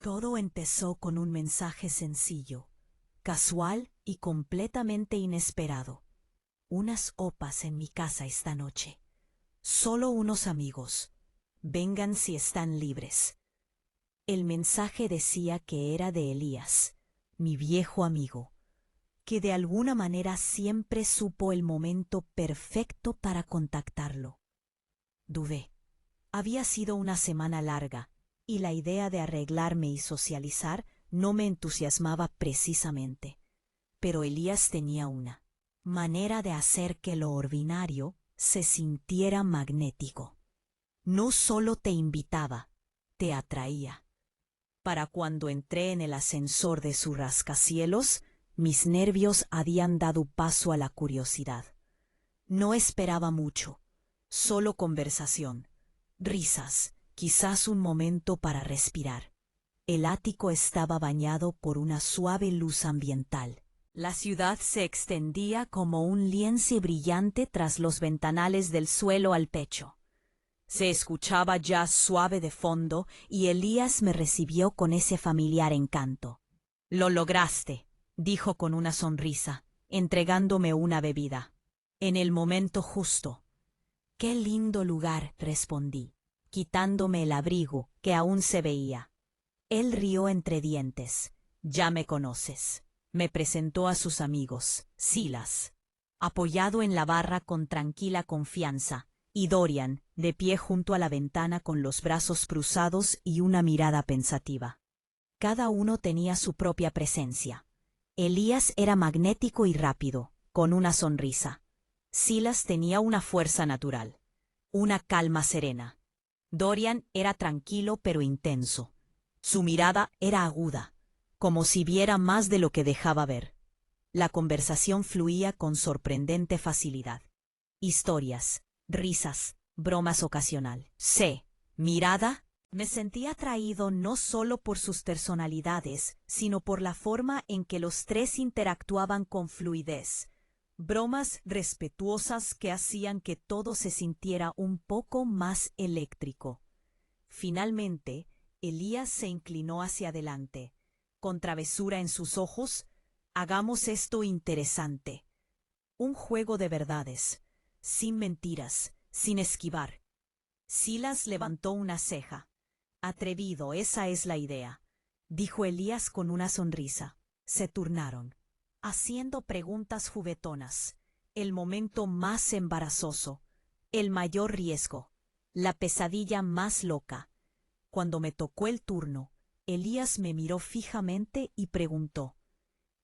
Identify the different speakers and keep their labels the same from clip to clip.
Speaker 1: Todo empezó con un mensaje sencillo, casual y completamente inesperado. Unas opas en mi casa esta noche. Solo unos amigos. Vengan si están libres. El mensaje decía que era de Elías, mi viejo amigo, que de alguna manera siempre supo el momento perfecto para contactarlo. Dudé. Había sido una semana larga, y la idea de arreglarme y socializar no me entusiasmaba precisamente. Pero Elías tenía una manera de hacer que lo ordinario se sintiera magnético. No solo te invitaba, te atraía. Para cuando entré en el ascensor de su rascacielos, mis nervios habían dado paso a la curiosidad. No esperaba mucho, solo conversación, risas, quizás un momento para respirar. El ático estaba bañado por una suave luz ambiental. La ciudad se extendía como un lienzo brillante tras los ventanales del suelo al pecho. Se escuchaba jazz suave de fondo y Elías me recibió con ese familiar encanto. «Lo lograste», dijo con una sonrisa, entregándome una bebida. En el momento justo. «Qué lindo lugar», respondí, quitándome el abrigo que aún se veía. Él rió entre dientes. «Ya me conoces». Me presentó a sus amigos, Silas, apoyado en la barra con tranquila confianza, y Dorian, de pie junto a la ventana con los brazos cruzados y una mirada pensativa. Cada uno tenía su propia presencia. Elías era magnético y rápido, con una sonrisa. Silas tenía una fuerza natural, una calma serena. Dorian era tranquilo pero intenso. Su mirada era aguda, como si viera más de lo que dejaba ver. La conversación fluía con sorprendente facilidad. Historias, risas, bromas ocasional. Mirada. Me sentía atraído no solo por sus personalidades, sino por la forma en que los tres interactuaban con fluidez. Bromas respetuosas que hacían que todo se sintiera un poco más eléctrico. Finalmente, Elías se inclinó hacia adelante. Con travesura en sus ojos, «Hagamos esto interesante. Un juego de verdades, sin mentiras, sin esquivar». Silas levantó una ceja. «Atrevido, esa es la idea», dijo Elías con una sonrisa. Se turnaron, haciendo preguntas juguetonas. El momento más embarazoso, el mayor riesgo, la pesadilla más loca. Cuando me tocó el turno, Elías me miró fijamente y preguntó: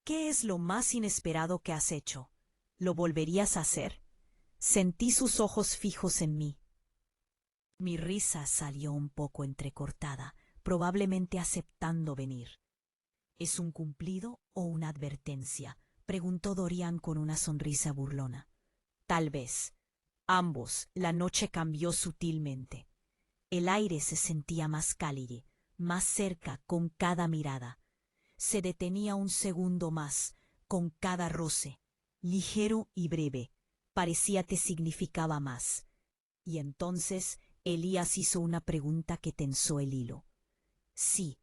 Speaker 1: «¿Qué es lo más inesperado que has hecho? ¿Lo volverías a hacer?» Sentí sus ojos fijos en mí. Mi risa salió un poco entrecortada, probablemente aceptando venir. «¿Es un cumplido o una advertencia?», preguntó Dorian con una sonrisa burlona. «Tal vez. Ambos». La noche cambió sutilmente. El aire se sentía más cálido, más cerca con cada mirada. Se detenía un segundo más, con cada roce, ligero y breve. Parecía que significaba más. Y entonces Elías hizo una pregunta que tensó el hilo. «Si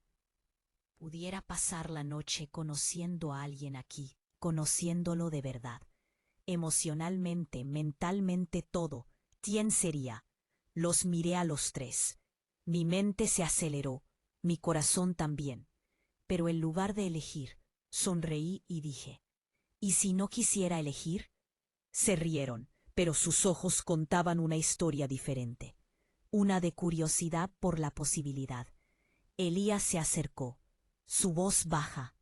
Speaker 1: pudiera pasar la noche conociendo a alguien aquí, conociéndolo de verdad, emocionalmente, mentalmente todo, ¿quién sería?». Los miré a los tres. Mi mente se aceleró, mi corazón también. Pero en lugar de elegir, sonreí y dije: «¿Y si no quisiera elegir?». Se rieron, pero sus ojos contaban una historia diferente. Una de curiosidad por la posibilidad. Elías se acercó, su voz baja.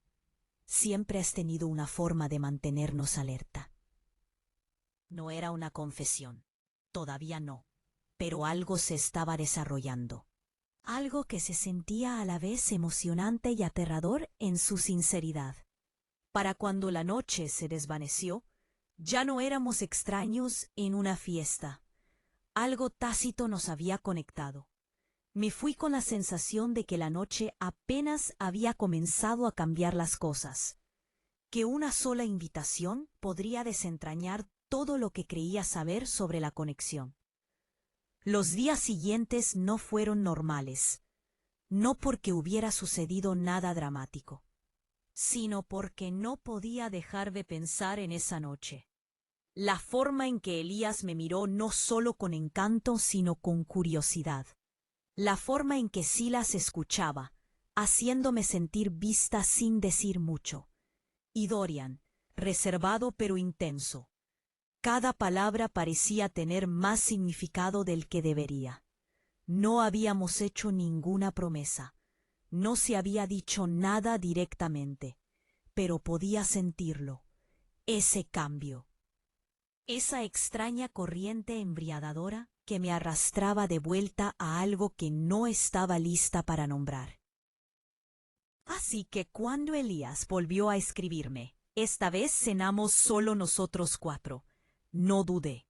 Speaker 1: «Siempre has tenido una forma de mantenernos alerta». No era una confesión, todavía no, pero algo se estaba desarrollando. Algo que se sentía a la vez emocionante y aterrador en su sinceridad. Para cuando la noche se desvaneció, ya no éramos extraños en una fiesta. Algo tácito nos había conectado. Me fui con la sensación de que la noche apenas había comenzado a cambiar las cosas, que una sola invitación podría desentrañar todo lo que creía saber sobre la conexión. Los días siguientes no fueron normales. no porque hubiera sucedido nada dramático, sino porque no podía dejar de pensar en esa noche. La forma en que Elías me miró no solo con encanto, sino con curiosidad. La forma en que Silas escuchaba, haciéndome sentir vista sin decir mucho. Y Dorian, reservado pero intenso. Cada palabra parecía tener más significado del que debería. No habíamos hecho ninguna promesa. No se había dicho nada directamente, pero podía sentirlo. Ese cambio. Esa extraña corriente embriagadora que me arrastraba de vuelta a algo que no estaba lista para nombrar. Así que cuando Elías volvió a escribirme, esta vez cenamos solo nosotros cuatro. No dudé.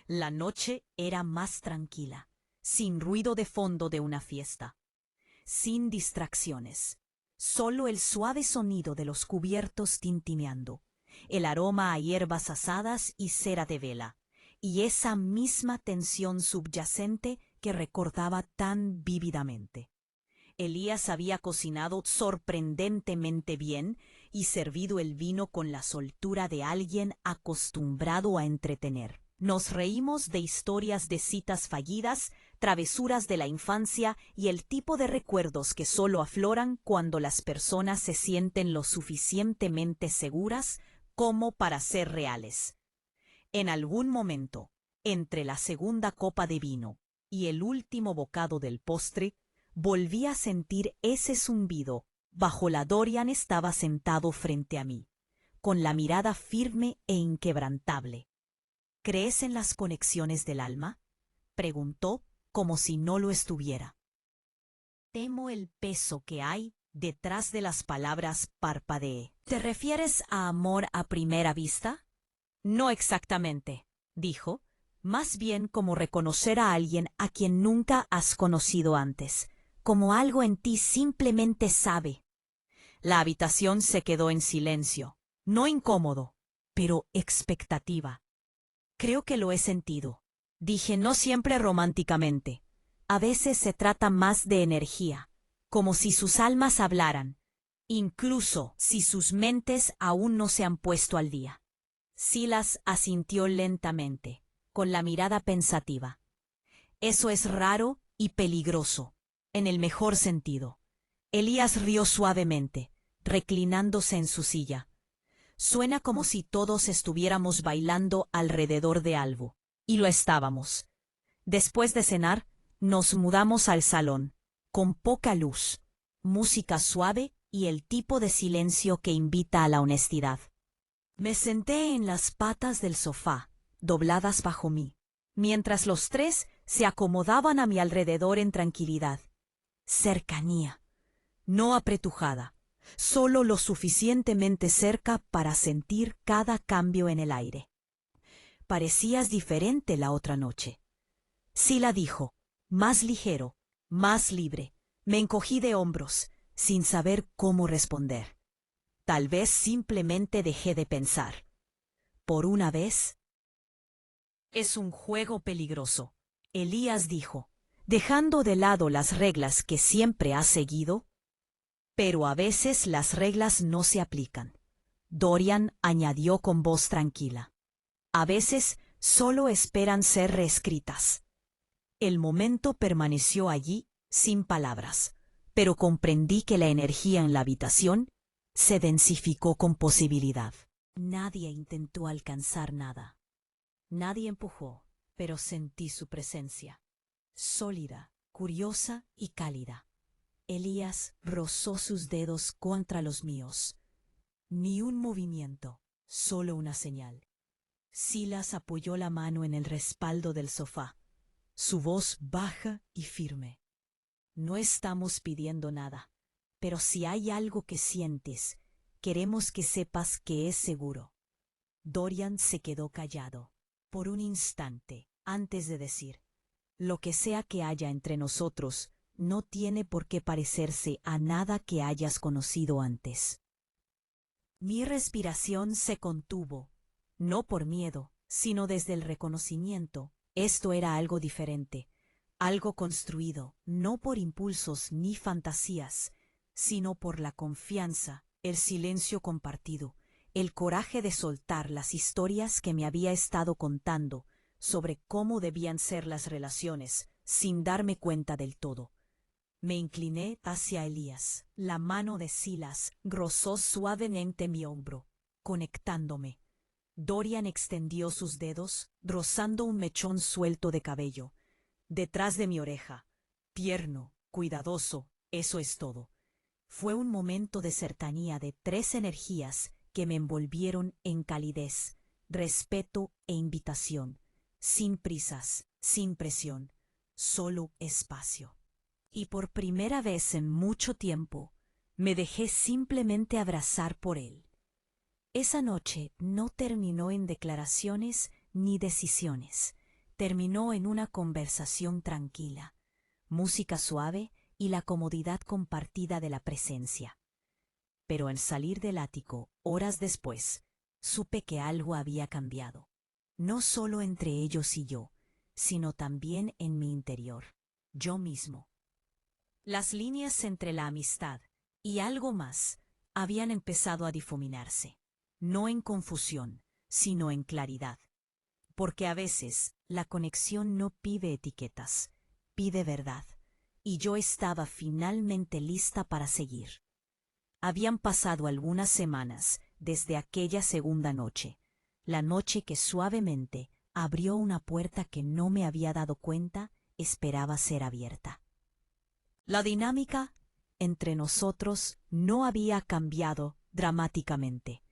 Speaker 1: La noche era más tranquila, sin ruido de fondo de una fiesta, sin distracciones, solo el suave sonido de los cubiertos tintineando, el aroma a hierbas asadas y cera de vela, y esa misma tensión subyacente que recordaba tan vívidamente. Elías había cocinado sorprendentemente bien y servido el vino con la soltura de alguien acostumbrado a entretener. Nos reímos de historias de citas fallidas, travesuras de la infancia y el tipo de recuerdos que solo afloran cuando las personas se sienten lo suficientemente seguras como para ser reales. En algún momento, entre la segunda copa de vino y el último bocado del postre, volví a sentir ese zumbido. Bajo la Dorian estaba sentado frente a mí, con la mirada firme e inquebrantable. ¿Crees en las conexiones del alma?, preguntó, como si no lo estuviera. Temo el peso que hay detrás de las palabras, parpadeé. ¿Te refieres a amor a primera vista? No exactamente, dijo, más bien como reconocer a alguien a quien nunca has conocido antes, como algo en ti simplemente sabe. La habitación se quedó en silencio, no incómodo, pero expectativa. Creo que lo he sentido, dije, no siempre románticamente. A veces se trata más de energía, como si sus almas hablaran, incluso si sus mentes aún no se han puesto al día. Silas asintió lentamente, con la mirada pensativa. Eso es raro y peligroso, en el mejor sentido. Elías rió suavemente, reclinándose en su silla. Suena como si todos estuviéramos bailando alrededor de algo, y lo estábamos. Después de cenar, nos mudamos al salón, con poca luz, música suave y el tipo de silencio que invita a la honestidad. Me senté en las patas del sofá, dobladas bajo mí, mientras los tres se acomodaban a mi alrededor en tranquilidad. Cercanía, no apretujada, solo lo suficientemente cerca para sentir cada cambio en el aire. Parecías diferente la otra noche. Sila dijo, más ligero, más libre. Me encogí de hombros, sin saber cómo responder. Tal vez simplemente dejé de pensar. Por una vez. Es un juego peligroso, Elías dijo, dejando de lado las reglas que siempre has seguido. Pero a veces las reglas no se aplican. Dorian añadió con voz tranquila. A veces solo esperan ser reescritas. El momento permaneció allí, sin palabras, pero comprendí que la energía en la habitación se densificó con posibilidad. Nadie intentó alcanzar nada. Nadie empujó, pero sentí su presencia, sólida, curiosa y cálida. Elías rozó sus dedos contra los míos. Ni un movimiento, solo una señal. Silas apoyó la mano en el respaldo del sofá, su voz baja y firme. No estamos pidiendo nada, pero si hay algo que sientes, queremos que sepas que es seguro. Dorian se quedó callado, por un instante, antes de decir, lo que sea que haya entre nosotros, no tiene por qué parecerse a nada que hayas conocido antes. Mi respiración se contuvo, no por miedo, sino desde el reconocimiento. Esto era algo diferente, algo construido, no por impulsos ni fantasías, sino por la confianza, el silencio compartido, el coraje de soltar las historias que me había estado contando sobre cómo debían ser las relaciones, sin darme cuenta del todo. Me incliné hacia Elías. La mano de Silas rozó suavemente mi hombro, conectándome. Dorian extendió sus dedos, rozando un mechón suelto de cabello, detrás de mi oreja. Tierno, cuidadoso, eso es todo. Fue un momento de cercanía de tres energías que me envolvieron en calidez, respeto e invitación, sin prisas, sin presión, solo espacio. Y por primera vez en mucho tiempo, me dejé simplemente abrazar por él. Esa noche no terminó en declaraciones ni decisiones, terminó en una conversación tranquila, música suave y la comodidad compartida de la presencia. Pero al salir del ático, horas después, supe que algo había cambiado, no solo entre ellos y yo, sino también en mi interior, yo mismo. Las líneas entre la amistad y algo más habían empezado a difuminarse, no en confusión, sino en claridad. Porque a veces la conexión no pide etiquetas, pide verdad, y yo estaba finalmente lista para seguir. Habían pasado algunas semanas desde aquella segunda noche, la noche que suavemente abrió una puerta que no me había dado cuenta esperaba ser abierta. La dinámica entre nosotros no había cambiado dramáticamente,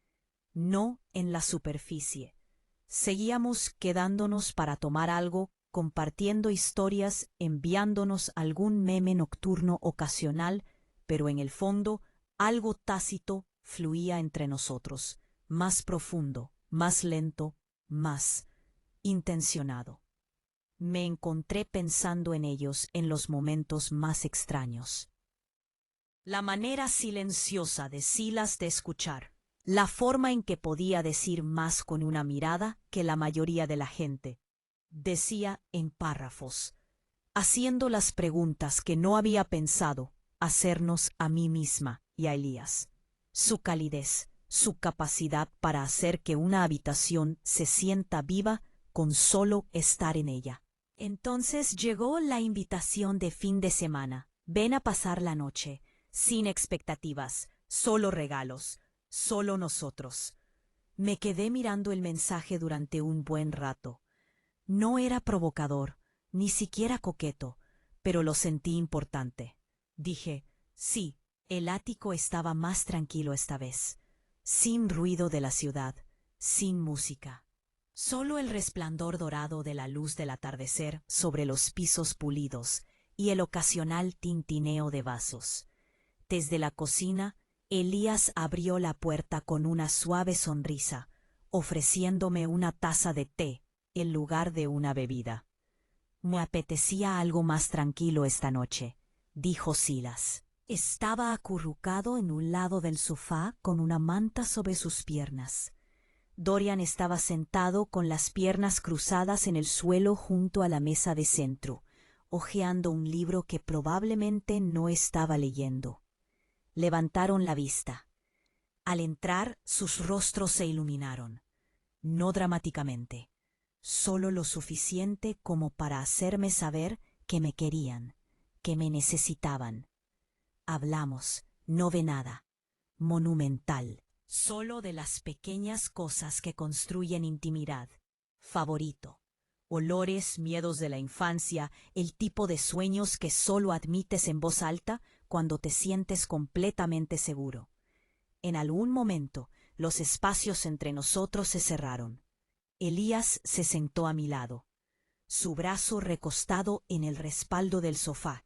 Speaker 1: no en la superficie. Seguíamos quedándonos para tomar algo, compartiendo historias, enviándonos algún meme nocturno ocasional, pero en el fondo algo tácito fluía entre nosotros, más profundo, más lento, más intencionado. Me encontré pensando en ellos en los momentos más extraños. La manera silenciosa de Silas de escuchar, la forma en que podía decir más con una mirada que la mayoría de la gente. Decía en párrafos, haciendo las preguntas que no había pensado hacernos a mí misma y a Elías. Su calidez, su capacidad para hacer que una habitación se sienta viva con solo estar en ella. Entonces llegó la invitación de fin de semana. Ven a pasar la noche, sin expectativas, solo regalos, solo nosotros. Me quedé mirando el mensaje durante un buen rato. No era provocador, ni siquiera coqueto, pero lo sentí importante. Dije, sí, el ático estaba más tranquilo esta vez, sin ruido de la ciudad, sin música. Solo el resplandor dorado de la luz del atardecer sobre los pisos pulidos y el ocasional tintineo de vasos. Desde la cocina, Elías abrió la puerta con una suave sonrisa, ofreciéndome una taza de té en lugar de una bebida. Me apetecía algo más tranquilo esta noche, dijo Silas. Estaba acurrucado en un lado del sofá con una manta sobre sus piernas. Dorian estaba sentado con las piernas cruzadas en el suelo junto a la mesa de centro, hojeando un libro que probablemente no estaba leyendo. Levantaron la vista. Al entrar, sus rostros se iluminaron, no dramáticamente, solo lo suficiente como para hacerme saber que me querían, que me necesitaban. Hablamos, no de nada, monumental, solo de las pequeñas cosas que construyen intimidad. Favorito. Olores, miedos de la infancia, el tipo de sueños que solo admites en voz alta cuando te sientes completamente seguro. En algún momento, los espacios entre nosotros se cerraron. Elías se sentó a mi lado, su brazo recostado en el respaldo del sofá,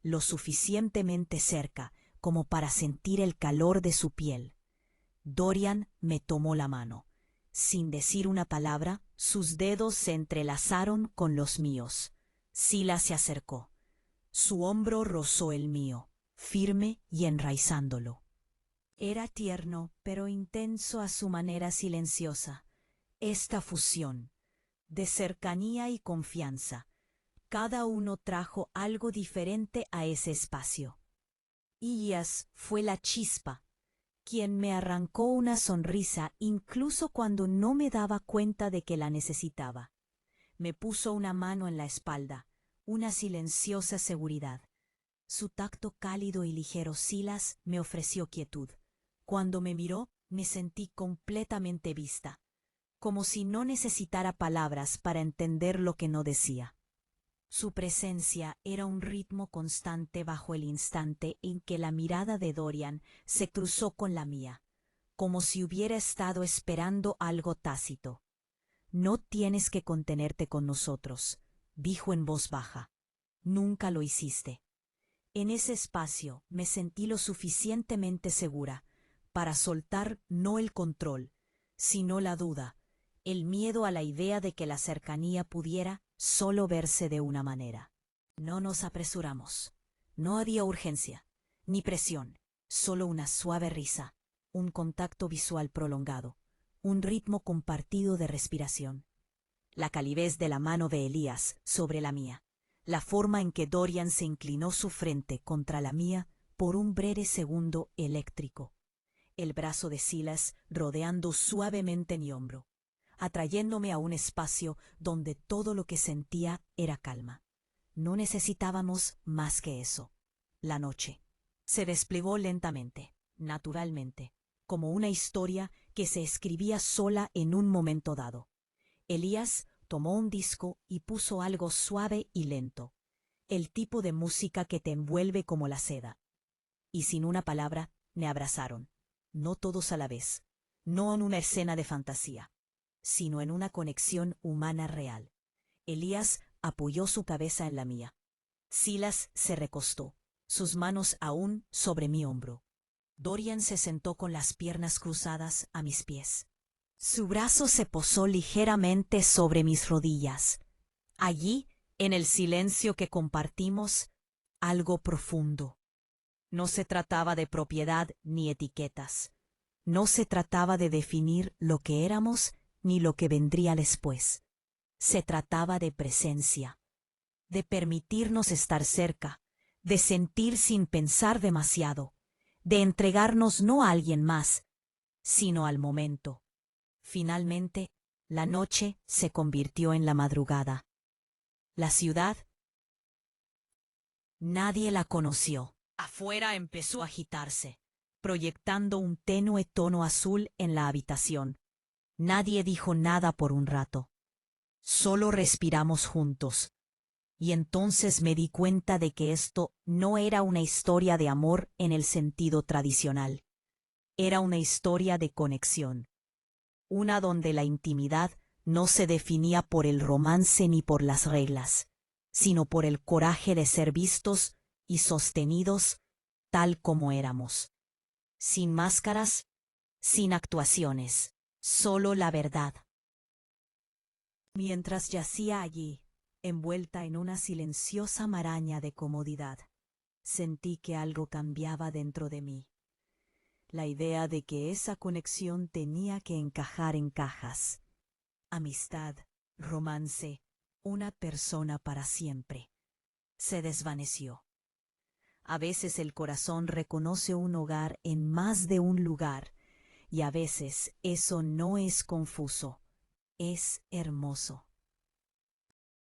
Speaker 1: lo suficientemente cerca como para sentir el calor de su piel. Dorian me tomó la mano. Sin decir una palabra, sus dedos se entrelazaron con los míos. Silas se acercó. Su hombro rozó el mío, firme y enraizándolo. Era tierno, pero intenso a su manera silenciosa. Esta fusión de cercanía y confianza Cada uno trajo algo diferente a ese espacio. Ilias fue la chispa, quien me arrancó una sonrisa incluso cuando no me daba cuenta de que la necesitaba. Me puso una mano en la espalda, una silenciosa seguridad. Su tacto cálido y ligero Silas me ofreció quietud. Cuando me miró, me sentí completamente vista, como si no necesitara palabras para entender lo que no decía. Su presencia era un ritmo constante bajo el instante en que la mirada de Dorian se cruzó con la mía, como si hubiera estado esperando algo tácito. «No tienes que contenerte con nosotros», dijo en voz baja. «Nunca lo hiciste». En ese espacio me sentí lo suficientemente segura para soltar no el control, sino la duda, el miedo a la idea de que la cercanía pudiera solo verse de una manera. No nos apresuramos. No había urgencia, ni presión, solo una suave risa, un contacto visual prolongado, un ritmo compartido de respiración. La calidez de la mano de Elías sobre la mía, la forma en que Dorian se inclinó su frente contra la mía por un breve segundo eléctrico, el brazo de Silas rodeando suavemente mi hombro, atrayéndome a un espacio donde todo lo que sentía era calma. No necesitábamos más que eso. La noche se desplegó lentamente, naturalmente, como una historia que se escribía sola en un momento dado. Elías tomó un disco y puso algo suave y lento, el tipo de música que te envuelve como la seda. Y sin una palabra, me abrazaron, no todos a la vez, no en una escena de fantasía, sino en una conexión humana real. Elías apoyó su cabeza en la mía. Silas se recostó, sus manos aún sobre mi hombro. Dorian se sentó con las piernas cruzadas a mis pies. Su brazo se posó ligeramente sobre mis rodillas. Allí, en el silencio que compartimos, algo profundo. No se trataba de propiedad ni etiquetas. No se trataba de definir lo que éramos ni lo que vendría después. Se trataba de presencia, de permitirnos estar cerca, de sentir sin pensar demasiado, de entregarnos no a alguien más, sino al momento. Finalmente, la noche se convirtió en la madrugada. La ciudad, nadie la conoció. Afuera empezó a agitarse, proyectando un tenue tono azul en la habitación. Nadie dijo nada por un rato. Solo respiramos juntos. Y entonces me di cuenta de que esto no era una historia de amor en el sentido tradicional. Era una historia de conexión. Una donde la intimidad no se definía por el romance ni por las reglas, sino por el coraje de ser vistos y sostenidos tal como éramos. Sin máscaras, sin actuaciones, solo la verdad. Mientras yacía allí, envuelta en una silenciosa maraña de comodidad, sentí que algo cambiaba dentro de mí. La idea de que esa conexión tenía que encajar en cajas. Amistad, romance, una persona para siempre. Se desvaneció. A veces el corazón reconoce un hogar en más de un lugar, y a veces eso no es confuso, es hermoso.